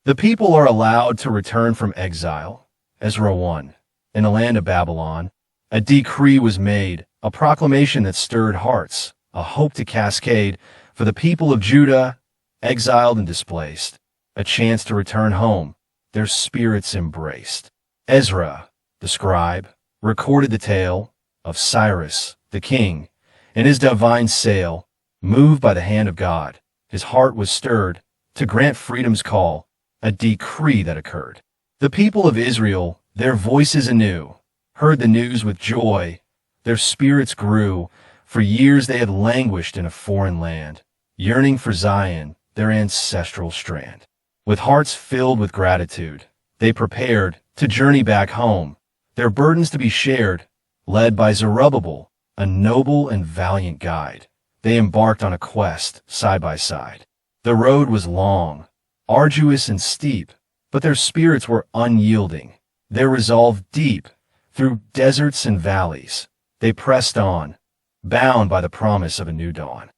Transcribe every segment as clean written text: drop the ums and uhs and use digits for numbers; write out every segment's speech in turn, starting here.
The people are allowed to return from exile. Ezra 1. In the land of Babylon, a decree was made, a proclamation that stirred hearts, a hope to cascade for the people of Judah, exiled and displaced, a chance to return home, their spirits embraced. Ezra, the scribe, recorded the tale of Cyrus, the king, and his divine sail, moved by the hand of God. His heart was stirred to grant freedom's call, a decree that occurred. The people of Israel, their voices anew, heard the news with joy. Their spirits grew. For years they had languished in a foreign land, yearning for Zion, their ancestral strand. With hearts filled with gratitude, they prepared to journey back home, their burdens to be shared. Led by Zerubbabel, a noble and valiant guide, they embarked on a quest side by side. The road was long, arduous and steep, but their spirits were unyielding, their resolve deep. Through deserts and valleys, they pressed on, bound by the promise of a new dawn.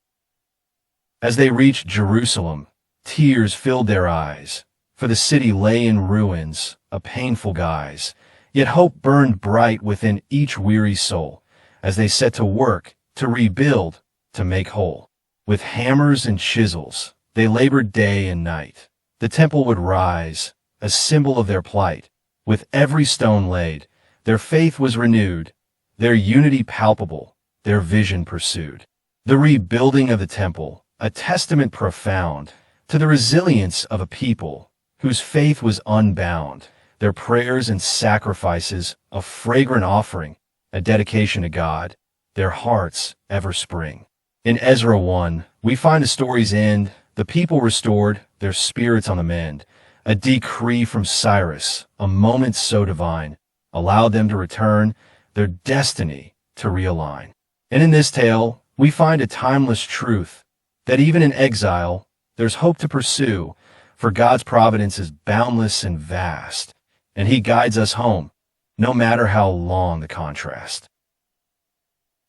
As they reached Jerusalem, tears filled their eyes, for the city lay in ruins, a painful guise. Yet hope burned bright within each weary soul, as they set to work to rebuild, to make whole. With hammers and chisels, they labored day and night. The temple would rise, a symbol of their plight. With every stone laid, their faith was renewed, their unity palpable, their vision pursued. The rebuilding of the temple, a testament profound to the resilience of a people whose faith was unbound. Their prayers and sacrifices, a fragrant offering, a dedication to God, their hearts ever spring. In Ezra 1, we find the story's end, the people restored, their spirits on the mend. A decree from Cyrus, a moment so divine, allowed them to return, their destiny to realign. And in this tale, we find a timeless truth, that even in exile, there's hope to pursue, for God's providence is boundless and vast, and He guides us home, no matter how long the contrast.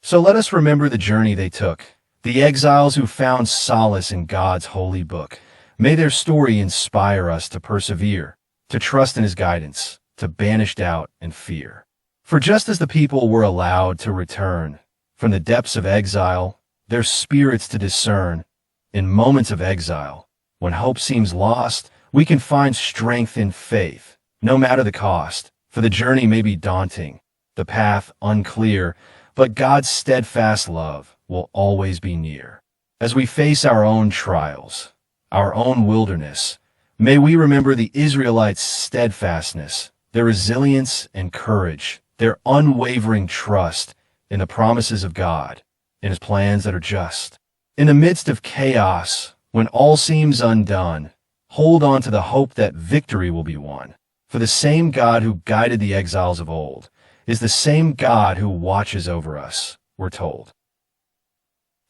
So let us remember the journey they took, the exiles who found solace in God's holy book. May their story inspire us to persevere, to trust in His guidance, to banish doubt and fear. For just as the people were allowed to return from the depths of exile, their spirits to discern, in moments of exile, when hope seems lost, we can find strength in faith. No matter the cost, for the journey may be daunting, the path unclear, but God's steadfast love will always be near. As we face our own trials, our own wilderness, may we remember the Israelites' steadfastness, their resilience and courage, their unwavering trust in the promises of God, in His plans that are just. In the midst of chaos, when all seems undone, hold on to the hope that victory will be won. For the same God who guided the exiles of old is the same God who watches over us, we're told.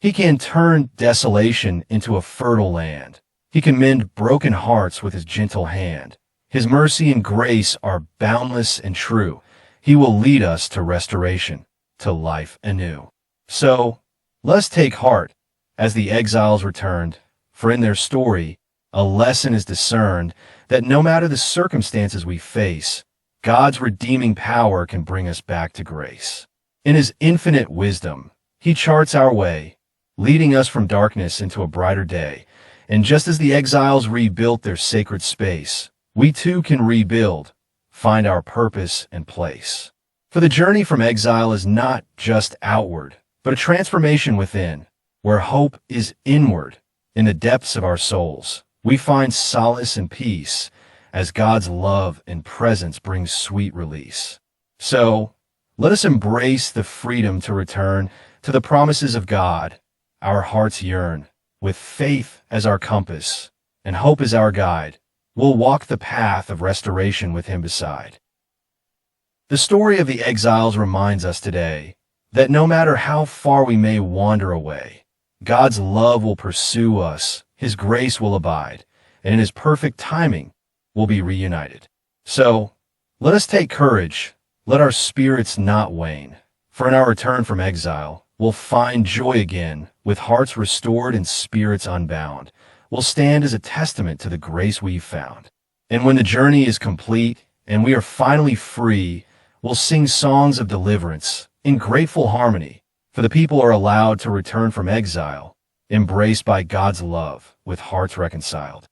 He can turn desolation into a fertile land. He can mend broken hearts with His gentle hand. His mercy and grace are boundless and true. He will lead us to restoration, to life anew. So, let us take heart as the exiles returned, for in their story, a lesson is discerned that no matter the circumstances we face, God's redeeming power can bring us back to grace. In His infinite wisdom, He charts our way, leading us from darkness into a brighter day. And just as the exiles rebuilt their sacred space, we too can rebuild, find our purpose and place. For the journey from exile is not just outward, but a transformation within, where hope is inward, in the depths of our souls. We find solace and peace as God's love and presence brings sweet release. So, let us embrace the freedom to return to the promises of God. Our hearts yearn, with faith as our compass and hope as our guide. We'll walk the path of restoration with Him beside. The story of the exiles reminds us today that no matter how far we may wander away, God's love will pursue us, His grace will abide, and in His perfect timing, we'll be reunited. So, let us take courage, let our spirits not wane, for in our return from exile, we'll find joy again, with hearts restored and spirits unbound. We'll stand as a testament to the grace we've found. And when the journey is complete and we are finally free, we'll sing songs of deliverance in grateful harmony, for the people are allowed to return from exile, embraced by God's love with hearts reconciled.